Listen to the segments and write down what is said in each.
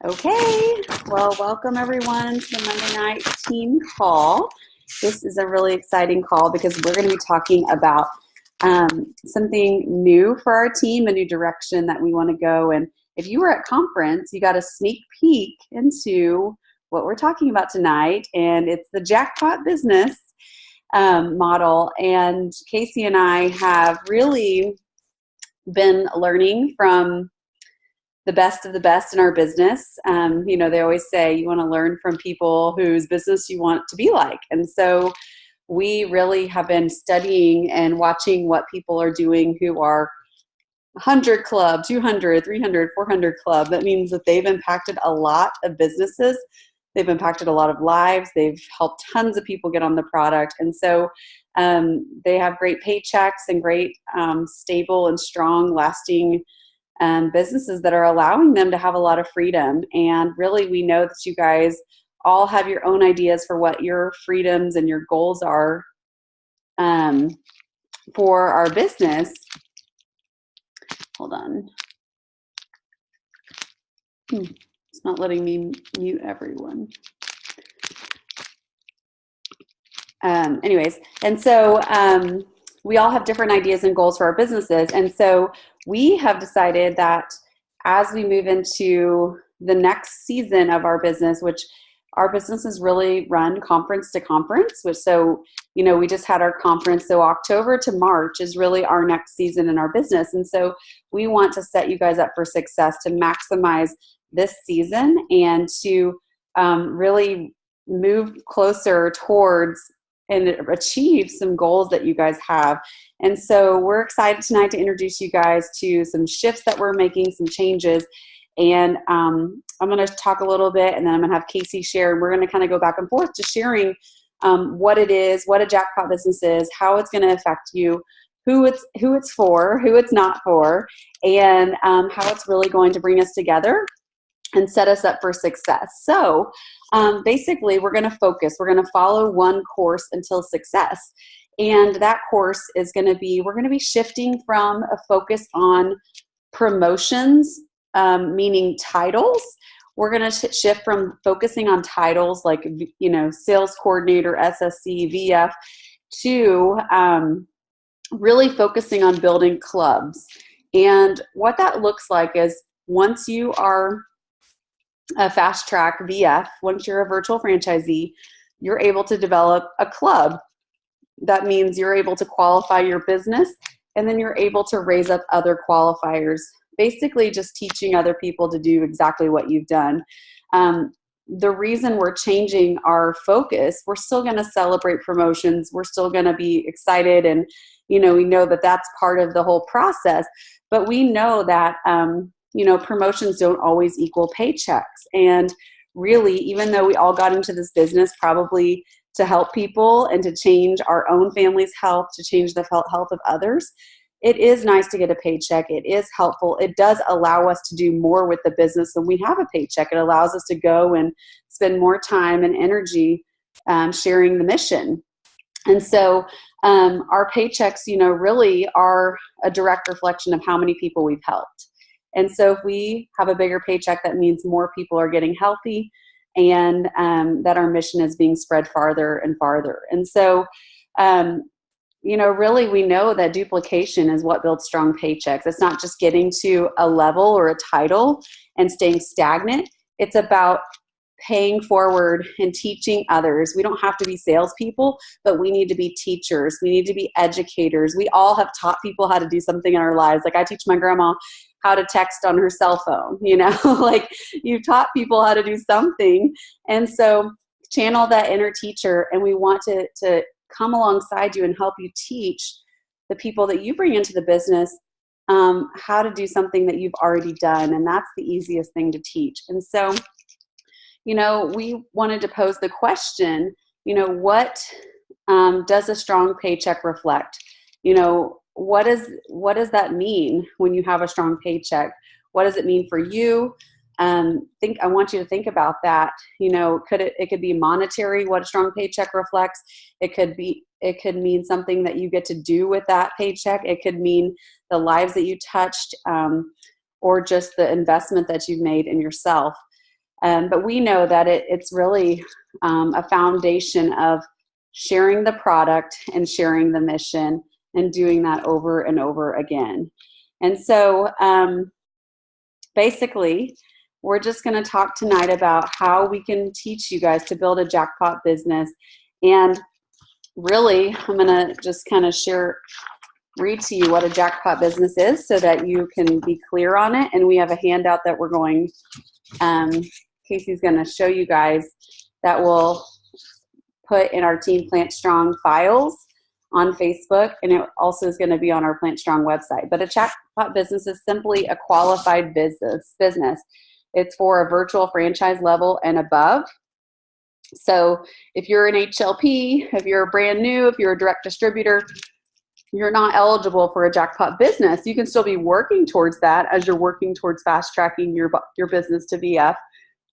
Okay, well, welcome everyone to the Monday night team call. This is a really exciting call because we're going to be talking about something new for our team, a new direction that we want to go. And if you were at conference, you got a sneak peek into what we're talking about tonight, and it's the Jackpot business model. And Casey and I have really been learning from the best of the best in our business. They always say you want to learn from people whose business you want to be like. And so we really have been studying and watching what people are doing who are 100 club, 200, 300, 400 club. That means that they've impacted a lot of businesses. They've impacted a lot of lives. They've helped tons of people get on the product. And so they have great paychecks and great stable and strong lasting businesses that are allowing them to have a lot of freedom. And really, we know that you guys all have your own ideas for what your freedoms and your goals are for our business. Hold on. It's not letting me mute everyone. Anyways, and so we all have different ideas and goals for our businesses. And so we have decided that as we move into the next season of our business, which our businesses really run conference to conference, we just had our conference. So October to March is really our next season in our business. And so we want to set you guys up for success, to maximize this season and to really move closer towards and achieve some goals that you guys have. And so we're excited tonight to introduce you guys to some shifts that we're making, some changes. And I'm going to talk a little bit, and then I'm going to have Casey share. And we're going to kind of go back and forth to sharing what it is, what a Jackpot business is, how it's going to affect you, who it's for, who it's not for, and how it's really going to bring us together and set us up for success. So basically, we're going to focus. We're going to follow one course until success. And that course is going to be, we're going to be shifting from a focus on promotions, meaning titles. We're going to shift from focusing on titles like, sales coordinator, SSC, VF, to really focusing on building clubs. And what that looks like is once you are a fast track VF, once you're a virtual franchisee, you're able to develop a club. That means you're able to qualify your business, and then you're able to raise up other qualifiers, basically just teaching other people to do exactly what you've done. The reason we're changing our focus, we're still going to celebrate promotions. We're still going to be excited, and we know that that's part of the whole process, but we know that promotions don't always equal paychecks. And really, even though we all got into this business probably to help people and to change our own family's health, to change the health of others, it is nice to get a paycheck. It is helpful. It does allow us to do more with the business when we have a paycheck. It allows us to go and spend more time and energy sharing the mission. And so our paychecks, really are a direct reflection of how many people we've helped. And so if we have a bigger paycheck, that means more people are getting healthy, and that our mission is being spread farther and farther. And so, really we know that duplication is what builds strong paychecks. It's not just getting to a level or a title and staying stagnant. It's about paying forward and teaching others. We don't have to be salespeople, but we need to be teachers. We need to be educators. We all have taught people how to do something in our lives. Like I teach my grandma how to text on her cell phone, like you've taught people how to do something. And so channel that inner teacher, and we want to come alongside you and help you teach the people that you bring into the business how to do something that you've already done. And that's the easiest thing to teach. And so, we wanted to pose the question, what does a strong paycheck reflect? What does that mean when you have a strong paycheck? What does it mean for you? I want you to think about that. It could be monetary, what a strong paycheck reflects. It could mean something that you get to do with that paycheck. It could mean the lives that you touched. or just the investment that you've made in yourself. But we know that it's really a foundation of sharing the product and sharing the mission and doing that over and over again. And so basically, we're just going to talk tonight about how we can teach you guys to build a jackpot business. And really, I'm going to just kind of read to you what a jackpot business is so that you can be clear on it. And we have a handout that we're going, Casey's going to show you guys that we'll put in our Team Plant Strong files on Facebook, and it also is going to be on our Plant Strong website. But a jackpot business is simply a qualified business. It's for a virtual franchise level and above. So if you're an HLP, if you're brand new, if you're a direct distributor, you're not eligible for a jackpot business. You can still be working towards that as you're working towards fast tracking your business to VF.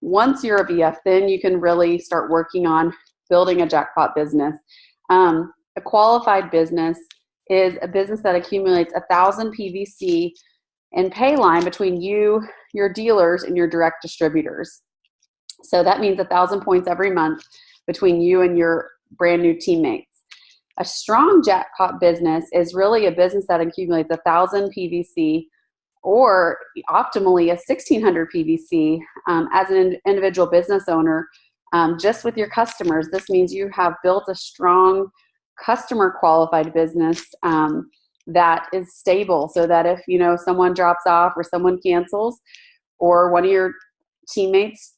Once you're a VF, then you can really start working on building a jackpot business. A qualified business is a business that accumulates 1,000 PVC in pay line between you, your dealers, and your direct distributors. So that means 1,000 points every month between you and your brand new teammates. A strong jackpot business is really a business that accumulates 1,000 PVC or optimally a 1,600 PVC as an individual business owner just with your customers. This means you have built a strong customer qualified business that is stable, so that if someone drops off or someone cancels or one of your teammates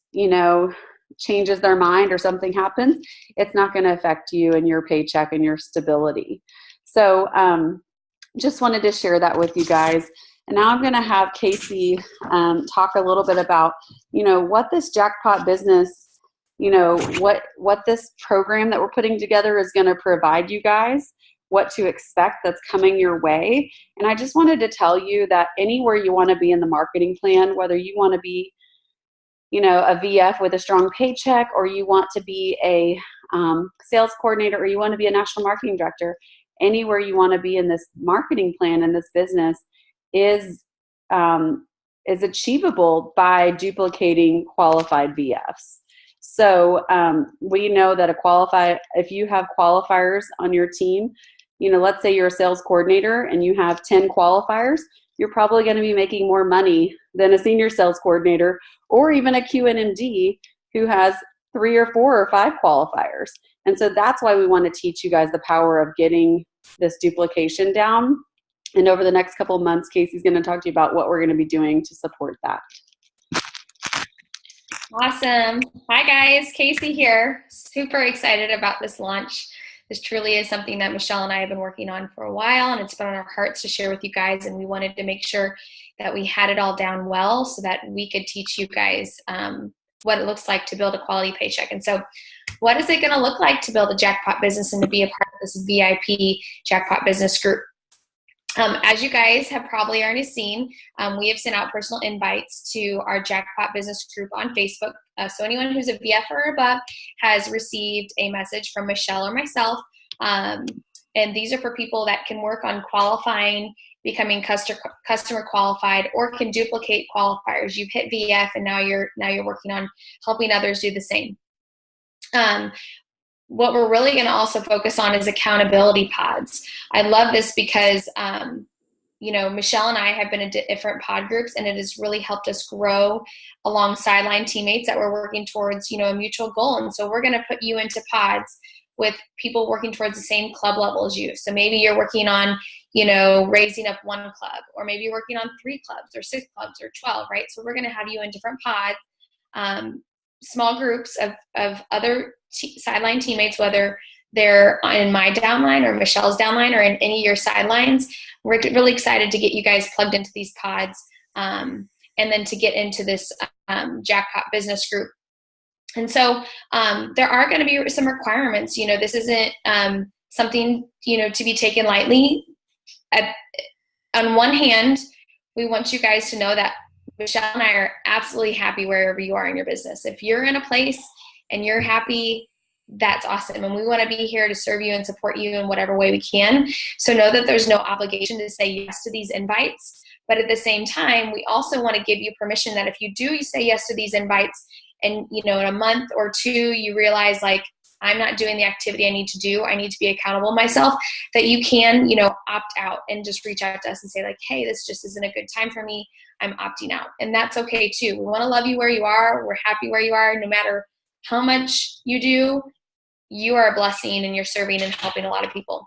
changes their mind or something happens, it's not going to affect you and your paycheck and your stability. So just wanted to share that with you guys. And now I'm going to have Casey talk a little bit about what this jackpot business, what this program that we're putting together is going to provide you guys, what to expect that's coming your way. And I just wanted to tell you that anywhere you want to be in the marketing plan, whether you want to be a VF with a strong paycheck, or you want to be a sales coordinator, or you want to be a national marketing director, anywhere you want to be in this marketing plan in this business is achievable by duplicating qualified VFs. So we know that if you have qualifiers on your team, let's say you're a sales coordinator and you have 10 qualifiers, you're probably going to be making more money than a senior sales coordinator or even a QNMD who has 3 or 4 or 5 qualifiers. And so that's why we want to teach you guys the power of getting this duplication down. And over the next couple of months, Casey's going to talk to you about what we're going to be doing to support that. Awesome. Hi guys, Casey here. Super excited about this launch. This truly is something that Michelle and I have been working on for a while, and it's been on our hearts to share with you guys, and we wanted to make sure that we had it all down well so that we could teach you guys what it looks like to build a quality paycheck. And so what is it going to look like to build a jackpot business and to be a part of this VIP jackpot business group? As you guys have probably already seen, we have sent out personal invites to our Jackpot Business Group on Facebook. So anyone who's a VF or above has received a message from Michelle or myself. And these are for people that can work on qualifying, becoming customer qualified, or can duplicate qualifiers. You've hit VF and now you're working on helping others do the same. What we're really going to also focus on is accountability pods. I love this because, Michelle and I have been in different pod groups, and it has really helped us grow along sideline teammates that we're working towards, a mutual goal. And so we're going to put you into pods with people working towards the same club level as you. So maybe you're working on, raising up 1 club, or maybe you're working on 3 clubs or 6 clubs or 12, right? So we're going to have you in different pods, small groups of other sideline teammates, whether they're in my downline or Michelle's downline or in any of your sidelines. We're really excited to get you guys plugged into these pods and then to get into this Jackpot business group. And so there are going to be some requirements. This isn't something, to be taken lightly. On one hand, we want you guys to know that Michelle and I are absolutely happy wherever you are in your business. If you're in a place and you're happy, that's awesome. And we want to be here to serve you and support you in whatever way we can. So know that there's no obligation to say yes to these invites, But at the same time, we also want to give you permission that if you say yes to these invites and, in a month or two, you realize like, I'm not doing the activity I need to do, I need to be accountable myself, that you can, opt out and just reach out to us and say like, hey, this just isn't a good time for me. I'm opting out. And that's okay too. We want to love you where you are. We're happy where you are. No matter how much you do, you are a blessing and you're serving and helping a lot of people.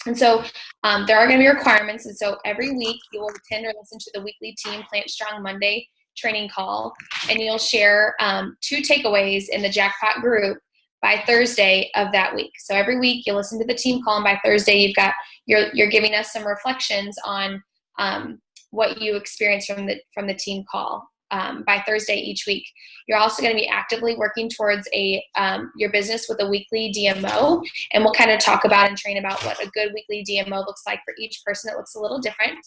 And so there are going to be requirements. And so every week you will attend or listen to the weekly Team Plant Strong Monday training call, and you'll share 2 takeaways in the Jackpot group by Thursday of that week. So every week you'll listen to the team call, and by Thursday you're giving us some reflections on what you experienced from the team call by Thursday each week. You're also going to be actively working towards your business with a weekly DMO, and we'll kind of talk about and train about what a good weekly DMO looks like for each person. It looks a little different.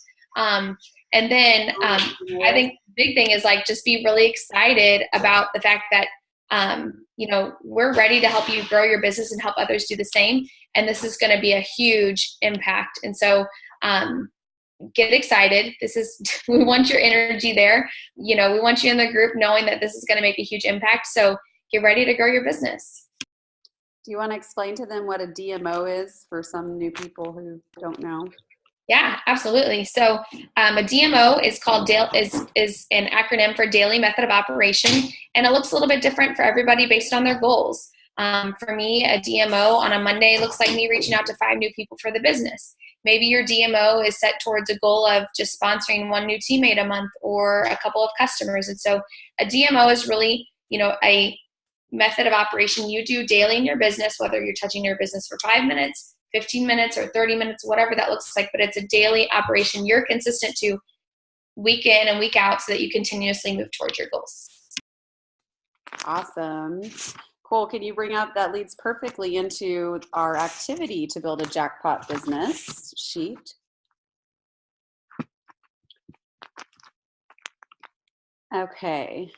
And then I think the big thing is like just be really excited about the fact that we're ready to help you grow your business and help others do the same. And this is going to be a huge impact. And so get excited. We want your energy there. We want you in the group knowing that this is going to make a huge impact. So get ready to grow your business. Do you want to explain to them what a DMO is for some new people who don't know? Yeah, absolutely. So a DMO is called is an acronym for Daily Method of Operation, and it looks a little bit different for everybody based on their goals. For me, a DMO on a Monday looks like me reaching out to 5 new people for the business. Maybe your DMO is set towards a goal of just sponsoring 1 new teammate a month or a couple of customers. And so a DMO is really, a method of operation you do daily in your business, whether you're touching your business for 5 minutes, 15 minutes, or 30 minutes, whatever that looks like. But it's a daily operation you're consistent to week in and week out so that you continuously move towards your goals. Awesome. Cool. Can you bring up, that leads perfectly into our activity to build a Jackpot business sheet. Okay.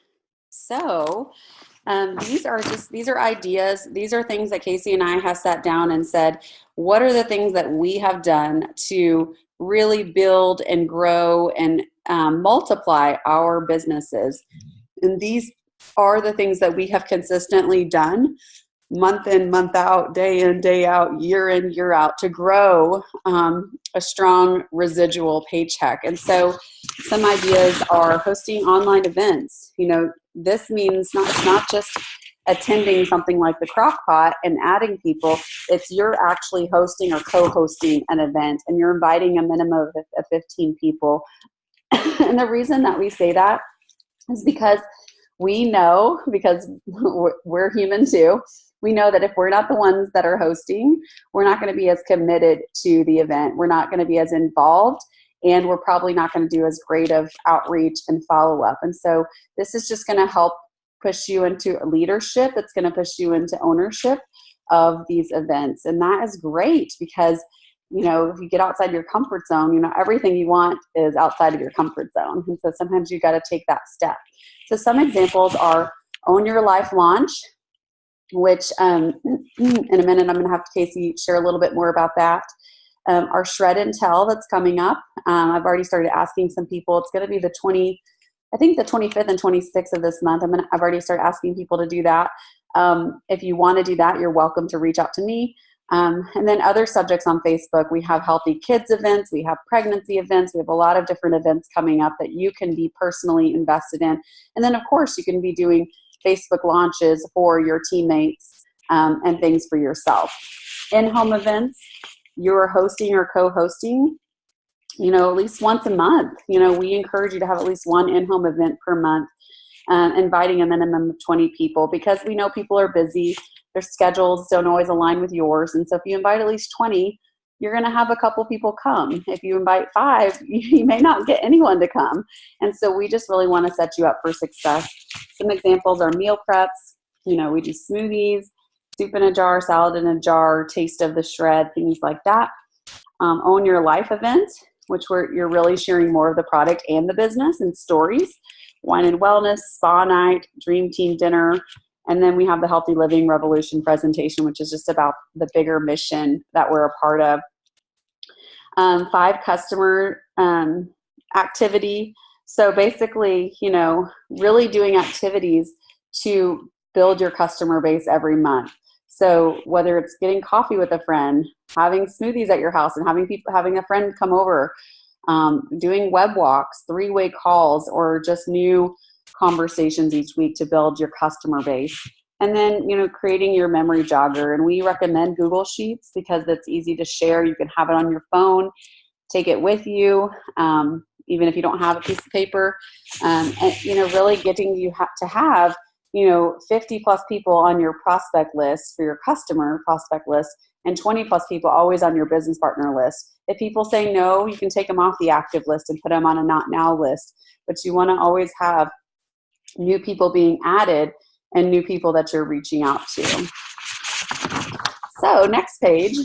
So these are ideas. These are things that Casey and I have sat down and said, what are the things that we have done to really build and grow and multiply our businesses? And these are the things that we have consistently done month in, month out, day in, day out, year in, year out to grow a strong residual paycheck. And so some ideas are hosting online events. This means not just attending something like the Crock-Pot and adding people. It's you're actually hosting or co-hosting an event, and you're inviting a minimum of 15 people. And the reason that we say that is because we know, because we're human too, we know that if we're not the ones that are hosting, we're not going to be as committed to the event. We're not going to be as involved, and we're probably not going to do as great of outreach and follow-up. And so this is just going to help push you into leadership. It's going to push you into ownership of these events. And that is great because, if you get outside your comfort zone, everything you want is outside of your comfort zone. And so sometimes you got to take that step. So some examples are Own Your Life Launch, which in a minute I'm going to have Casey share a little bit more about that. Our Shred and Tell that's coming up. I've already started asking some people. It's going to be the 25th and 26th of this month. I've already started asking people to do that. If you want to do that, you're welcome to reach out to me. And then other subjects on Facebook. We have healthy kids events. We have pregnancy events. We have a lot of different events coming up that you can be personally invested in. And then, of course, you can be doing Facebook launches for your teammates and things for yourself. In-home events, you're hosting or co-hosting, at least once a month. We encourage you to have at least one in-home event per month, inviting a minimum of 20 people because we know people are busy. Their schedules don't always align with yours. And so if you invite at least 20, you're going to have a couple people come. If you invite 5, you may not get anyone to come. And so we just really want to set you up for success. Some examples are meal preps. We do smoothies, soup in a jar, salad in a jar, taste of the shred, things like that. Own Your Life event, which you're really sharing more of the product and the business and stories. Wine and wellness, spa night, dream team dinner. And then we have the Healthy Living Revolution presentation, which is just about the bigger mission that we're a part of. 5 customer activity. So basically, really doing activities to build your customer base every month. So whether it's getting coffee with a friend, having smoothies at your house, and having a friend come over, doing web walks, 3-way calls, or just new conversations each week to build your customer base. And then, creating your memory jogger. And we recommend Google Sheets because it's easy to share. You can have it on your phone, take it with you, even if you don't have a piece of paper. And, really getting you to have, 50 plus people on your prospect list for your customer prospect list, and 20 plus people always on your business partner list. If people say no, you can take them off the active list and put them on a not now list. But you want to always have new people being added and new people that you're reaching out to. So next page.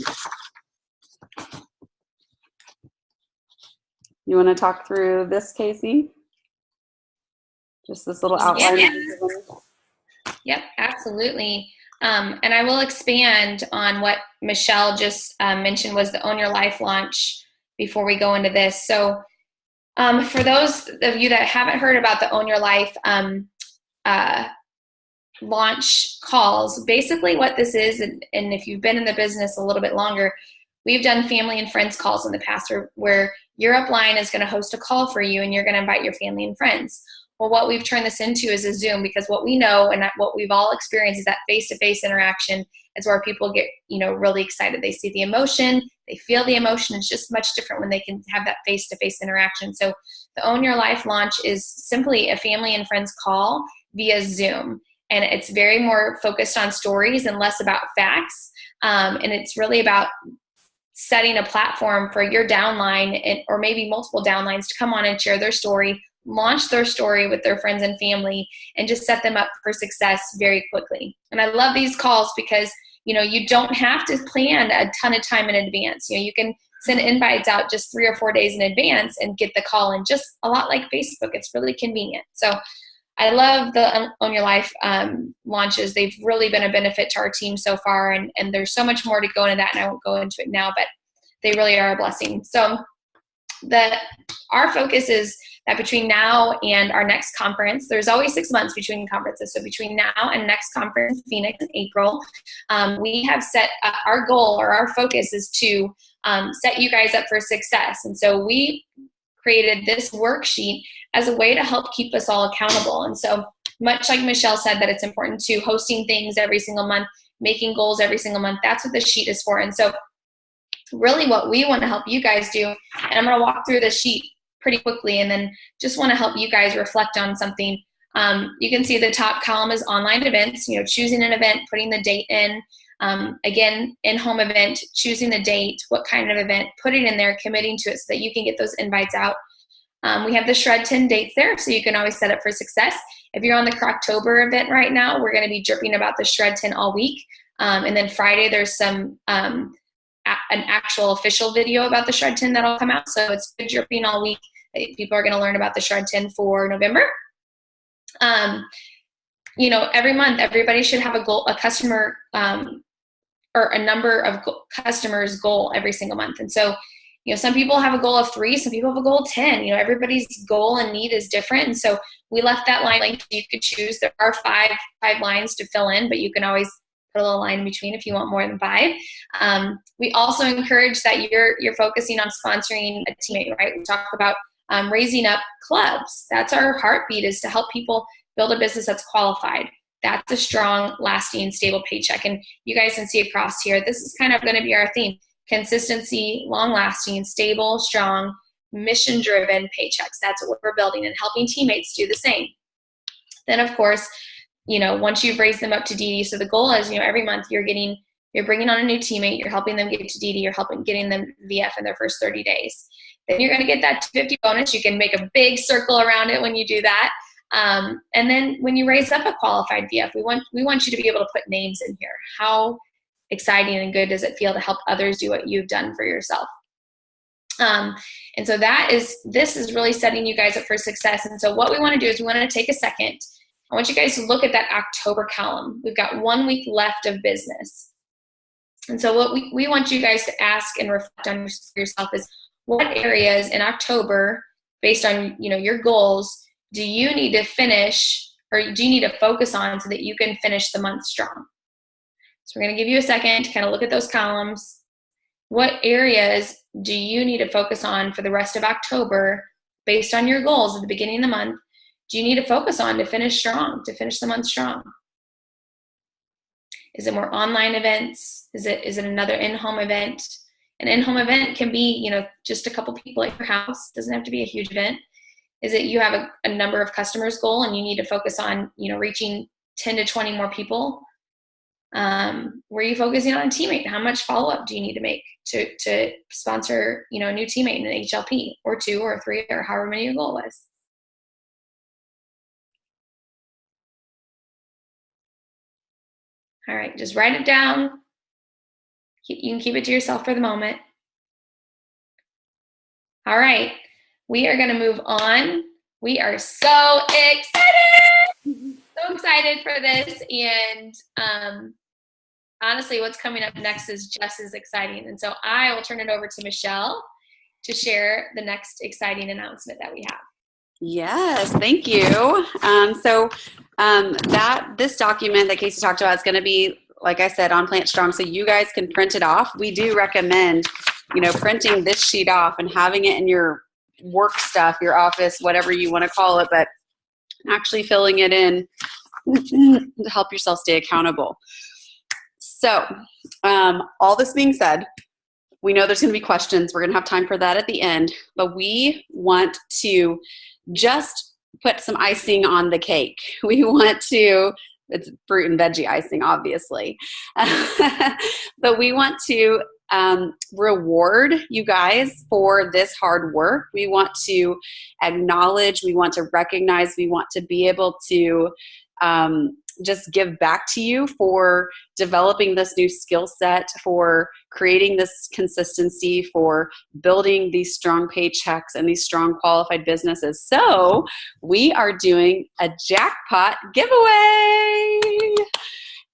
You want to talk through this, Casey? Just this little outline. Yep, absolutely. And I will expand on what Michelle just mentioned was the Own Your Life launch before we go into this. So for those of you that haven't heard about the Own Your Life launch calls, basically what this is, and if you've been in the business a little bit longer, we've done family and friends calls in the past where your upline is going to host a call for you and you're going to invite your family and friends. Well, what we've turned this into is a Zoom, because what we know and what we've all experienced is that face-to-face interaction is where people get, really excited. They see the emotion, they feel the emotion. It's just much different when they can have that face-to-face interaction. So the Own Your Life launch is simply a family and friends call via Zoom. And it's very more focused on stories and less about facts. And it's really about setting a platform for your downline or maybe multiple downlines to come on and share their story, launch their story with their friends and family, and just set them up for success very quickly. And I love these calls because, you don't have to plan a ton of time in advance. You can send invites out just 3 or 4 days in advance and get the call in, just a lot like Facebook. It's really convenient. So I love the Own Your Life launches. They've really been a benefit to our team so far, and there's so much more to go into that, and I won't go into it now, but they really are a blessing. So our focus is that between now and our next conference, there's always 6 months between conferences. So between now and next conference in Phoenix in April, we have set our goal, or our focus is to set you guys up for success. And so we created this worksheet as a way to help keep us all accountable. And so much like Michelle said, that it's important to hosting things every single month, making goals every single month. That's what the sheet is for. And so really what we want to help you guys do, and I'm going to walk through the sheet pretty quickly, and then just want to help you guys reflect on something. You can see the top column is online events, choosing an event, putting the date in. Again, in-home event, choosing the date, what kind of event, put it in there, committing to it so that you can get those invites out. We have the Shred 10 dates there, so you can always set up for success. If you're on the Croctober event right now, we're going to be dripping about the Shred 10 all week. And then Friday, there's some an actual official video about the Shred 10 that'll come out. So it's good dripping all week. People are going to learn about the Shred 10 for November. Every month, everybody should have a customer or a number of customers goal every single month. And so, some people have a goal of 3, some people have a goal of 10. Everybody's goal and need is different. And so we left that line link. You could choose. There are five lines to fill in, but you can always put a little line in between if you want more than 5. We also encourage that you're focusing on sponsoring a teammate, right? We talk about raising up clubs. That's our heartbeat, is to help people build a business that's qualified. That's a strong, lasting, stable paycheck. And you guys can see across here, this is kind of going to be our theme: consistency, long-lasting, stable, strong, mission-driven paychecks. That's what we're building, and helping teammates do the same. Then, of course, once you've raised them up to DD, so the goal is, every month you're bringing on a new teammate, you're helping them get to DD, you're getting them VF in their first 30 days. Then you're going to get that 250 bonus. You can make a big circle around it when you do that. And then when you raise up a qualified VF, we want you to be able to put names in here. How exciting and good does it feel to help others do what you've done for yourself? And so this is really setting you guys up for success. And so what we want to do is we want to take a second. I want you guys to look at that October column. We've got 1 week left of business. And so what we want you guys to ask and reflect on for yourself is, what areas in October based on, your goals, do you need to finish, or do you need to focus on so that you can finish the month strong? So we're going to give you a second to kind of look at those columns. What areas do you need to focus on for the rest of October based on your goals at the beginning of the month? Do you need to focus on to finish strong, to finish the month strong? Is it more online events? Is it another in-home event? An in-home event can be, just a couple people at your house. It doesn't have to be a huge event. Is it you have a number of customers goal and you need to focus on, reaching 10 to 20 more people? Were you focusing on a teammate? How much follow-up do you need to make to sponsor, a new teammate in an HLP, or 2 or 3 or however many your goal was? All right, just write it down. You can keep it to yourself for the moment. All right, we are going to move on. We are so excited! So excited for this, and honestly, what's coming up next is just as exciting. And so I will turn it over to Michelle to share the next exciting announcement that we have. Yes, thank you. This document that Casey talked about is going to be, like I said, on Plant Strong, so you guys can print it off. We do recommend, printing this sheet off and having it in your work stuff, your office, whatever you want to call it, but actually filling it in to help yourself stay accountable. So, all this being said, we know there's going to be questions. We're going to have time for that at the end, but we want to just put some icing on the cake. We want to, it's fruit and veggie icing, obviously, but we want to reward you guys for this hard work. We want to acknowledge, we want to recognize, we want to be able to just give back to you for developing this new skill set, for creating this consistency, for building these strong paychecks and these strong qualified businesses. So we are doing a jackpot giveaway.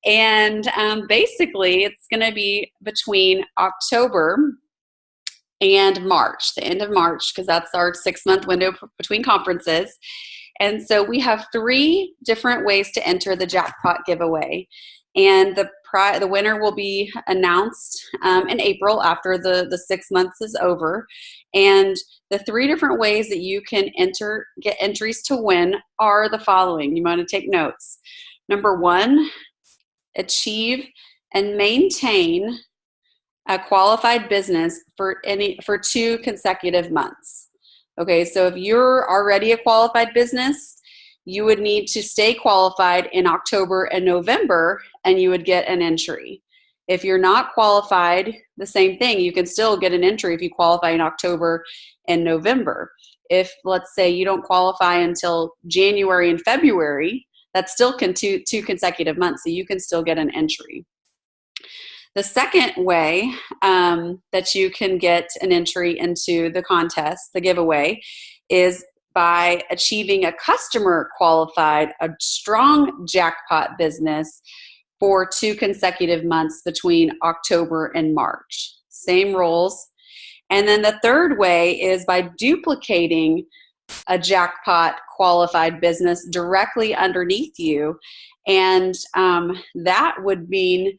And basically it's going to be between October and March, the end of March, because that's our 6-month window between conferences. And so we have 3 different ways to enter the jackpot giveaway. And the winner will be announced in April after the 6 months is over. And the 3 different ways that you can get entries to win are the following. You want to take notes. Number 1, achieve and maintain a qualified business for 2 consecutive months. Okay, so if you're already a qualified business, you would need to stay qualified in October and November, and you would get an entry. If you're not qualified, the same thing. You can still get an entry if you qualify in October and November. If, let's say, you don't qualify until January and February, that's still 2 consecutive months, so you can still get an entry. The second way that you can get an entry into the contest, the giveaway, is by achieving a customer qualified, a strong jackpot business for 2 consecutive months between October and March. Same rules. And then the third way is by duplicating a jackpot qualified business directly underneath you. And that would mean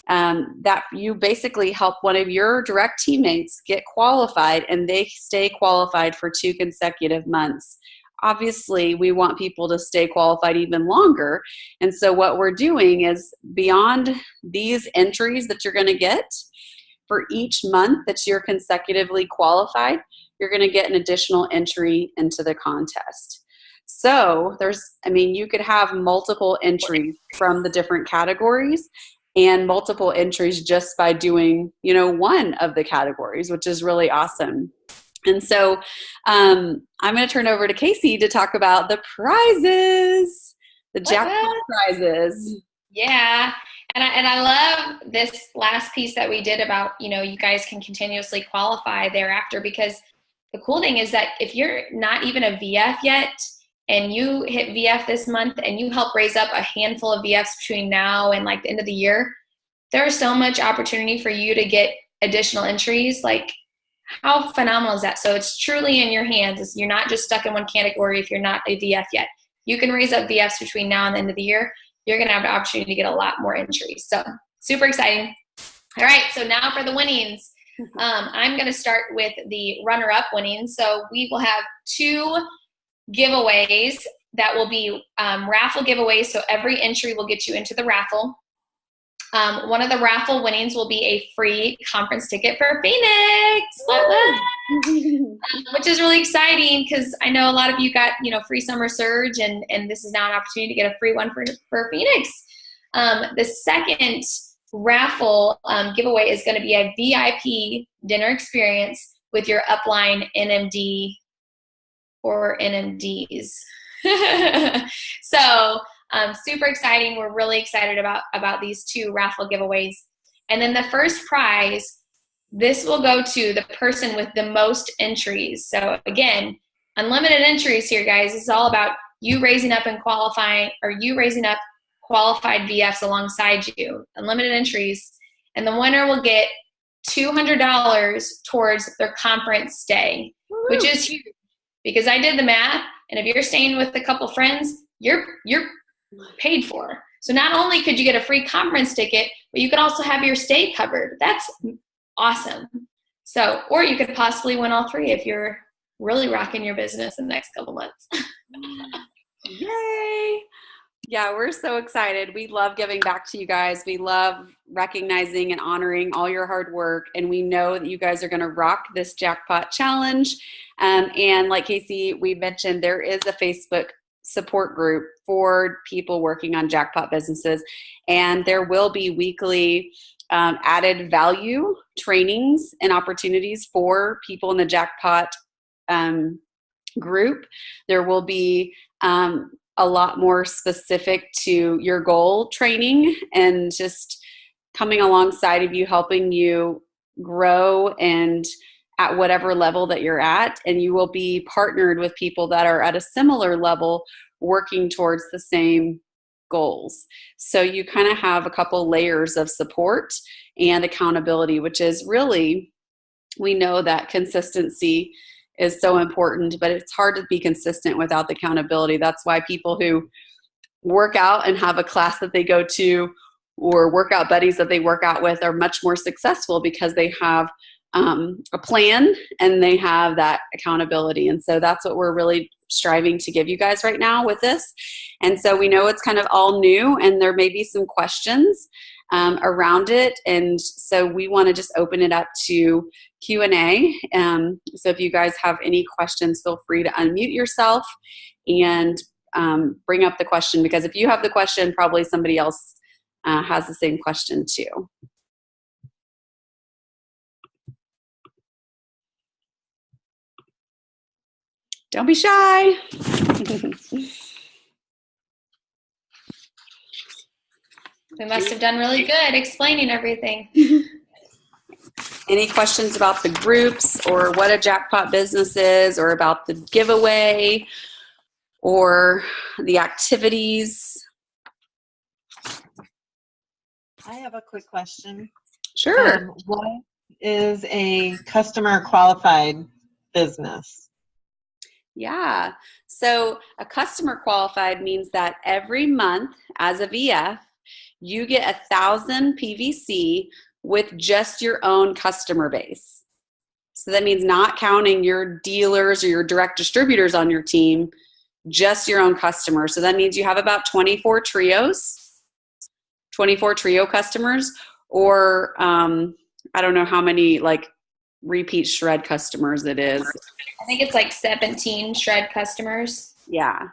that you basically help one of your direct teammates get qualified, and they stay qualified for 2 consecutive months. Obviously, we want people to stay qualified even longer. And so what we're doing is, beyond these entries that you're going to get, for each month that you're consecutively qualified, you're going to get an additional entry into the contest. So you could have multiple entries from the different categories, and multiple entries just by doing, one of the categories, which is really awesome. And so I'm going to turn over to Casey to talk about the prizes, the jackpot prizes. Yeah. And I love this last piece that we did about, you guys can continuously qualify thereafter, because the cool thing is that if you're not even a VF yet, and you hit VF this month and you help raise up a handful of VFs between now and the end of the year, there's so much opportunity for you to get additional entries. How phenomenal is that? So it's truly in your hands. You're not just stuck in one category if you're not a VF yet. You can raise up VFs between now and the end of the year. You're going to have the opportunity to get a lot more entries. So super exciting. All right, so now for the winnings. I'm going to start with the runner-up winnings. So we will have 2 giveaways that will be raffle giveaways. So every entry will get you into the raffle. One of the raffle winnings will be a free conference ticket for Phoenix, which is really exciting because I know a lot of you got, free summer surge, and this is now an opportunity to get a free one for Phoenix. The second raffle giveaway is going to be a VIP dinner experience with your upline NMD or NMDs. So super exciting. We're really excited about these 2 raffle giveaways. And then the first prize, this will go to the person with the most entries. So again, unlimited entries here, guys. This is all about you raising up and qualifying, or you raising up qualified VFs alongside you. Unlimited entries. And the winner will get $200 towards their conference stay, which is huge because I did the math. And if you're staying with a couple friends, you're paid for. So not only could you get a free conference ticket, but you could also have your stay covered. That's awesome. So, or you could possibly win all 3 if you're really rocking your business in the next couple months. Yay! Yeah, we're so excited. We love giving back to you guys. We love recognizing and honoring all your hard work. And we know that you guys are going to rock this Jackpot challenge. And like Casey, we mentioned, there is a Facebook support group for people working on Jackpot businesses. And there will be weekly added value trainings and opportunities for people in the Jackpot group. There will be a lot more specific to your goal training and just coming alongside of you, helping you grow and at whatever level that you're at. And you will be partnered with people that are at a similar level working towards the same goals. So you kind of have a couple layers of support and accountability, which is really, we know that consistency is so important, but it's hard to be consistent without the accountability. That's why people who work out and have a class that they go to or workout buddies that they work out with are much more successful because they have a plan and they have that accountability. And so that's what we're really striving to give you guys right now with this. And so we know it's kind of all new and there may be some questions around it. And so we want to just open it up to Q&A. So if you guys have any questions, feel free to unmute yourself and bring up the question, because if you have the question, probably somebody else has the same question too. Don't be shy. We must have done really good explaining everything. Any questions about the groups or what a Jackpot business is, or about the giveaway or the activities? I have a quick question. Sure. What is a customer qualified business? Yeah. So a customer qualified means that every month as a VF, you get 1,000 PVC with just your own customer base. So that means not counting your dealers or your direct distributors on your team, just your own customers. So that means you have about 24 trio customers, or I don't know how many like repeat shred customers it is. I think it's like 17 shred customers. Yeah.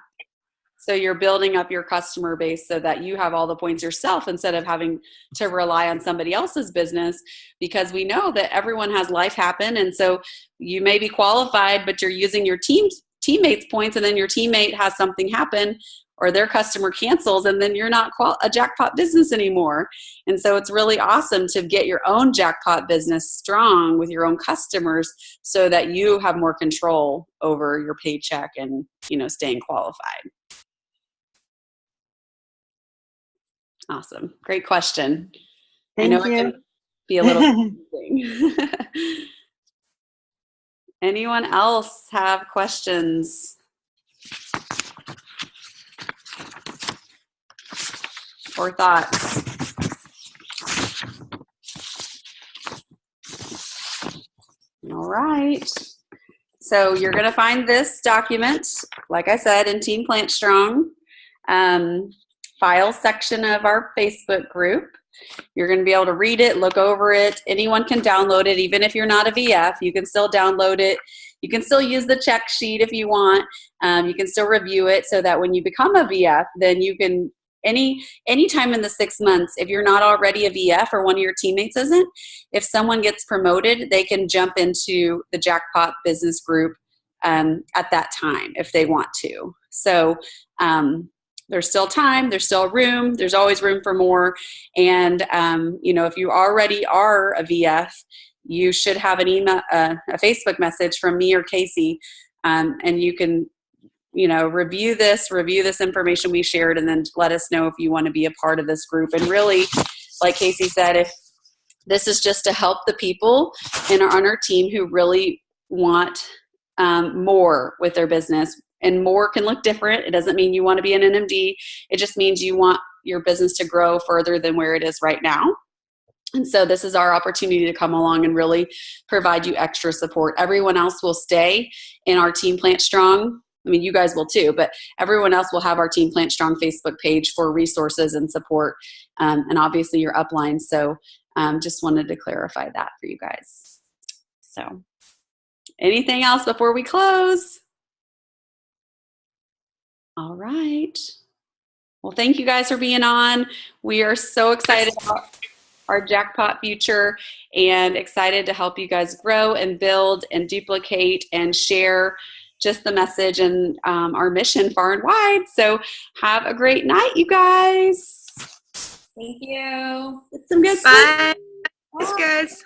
So you're building up your customer base so that you have all the points yourself instead of having to rely on somebody else's business, because we know that everyone has life happen. And so you may be qualified, but you're using your teammates' points, and then your teammate has something happen or their customer cancels, and then you're not a Jackpot business anymore. And so it's really awesome to get your own Jackpot business strong with your own customers so that you have more control over your paycheck and, staying qualified. Awesome. Great question. Thank you. It can be a little confusing. Anyone else have questions or thoughts? All right. So you're going to find this document, like I said, in Team Plant Strong file section of our Facebook group. You're going to be able to read it, look over it. Anyone can download it, even if you're not a VF. You can still download it. You can still use the check sheet if you want. You can still review it so that when you become a VF, then you can, any time in the 6 months, if you're not already a VF or one of your teammates isn't, if someone gets promoted, they can jump into the Jackpot business group at that time if they want to. So there's still time, there's still room, there's always room for more. And, if you already are a VF, you should have an email, a Facebook message from me or Casey, and you can, review this information we shared, and then let us know if you want to be a part of this group. And really, like Casey said, if this is just to help the people on our team who really want more with their business. And more can look different. It doesn't mean you want to be an NMD. It just means you want your business to grow further than where it is right now. And so this is our opportunity to come along and really provide you extra support. Everyone else will stay in our Team Plant Strong. I mean, you guys will too, but everyone else will have our Team Plant Strong Facebook page for resources and support, and obviously your upline. So just wanted to clarify that for you guys. So anything else before we close? All right. Well, thank you guys for being on. We are so excited about our Jackpot future and excited to help you guys grow and build and duplicate and share just the message and our mission far and wide. So have a great night, you guys. Thank you. Get some good Bye. sleep. Thanks, guys.